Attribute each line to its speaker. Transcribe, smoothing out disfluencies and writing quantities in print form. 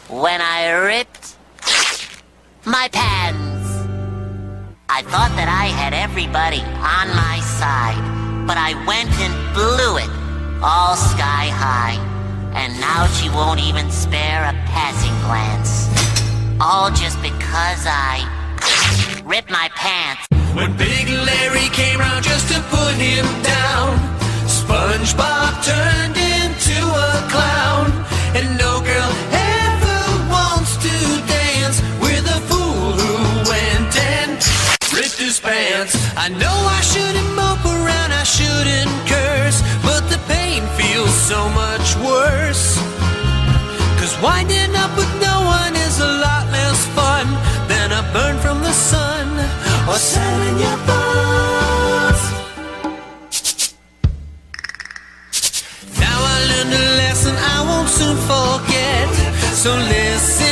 Speaker 1: when I ripped my pants. I thought that I had everybody on my side, but I went and blew it all sky high. And now she won't even spare a passing glance. All just because I ripped my pants.
Speaker 2: When Big Larry came round just to put him down, SpongeBob turned into a clown. And no girl ever wants to dance with a fool who went and ripped his pants. I know I shouldn't mope around, I shouldn't curse, but the pain feels so much worse. 'Cause winding up with no one is a lot less fun than a burn from the sun or selling your bones. Now I learned a lesson I won't soon forget, so listen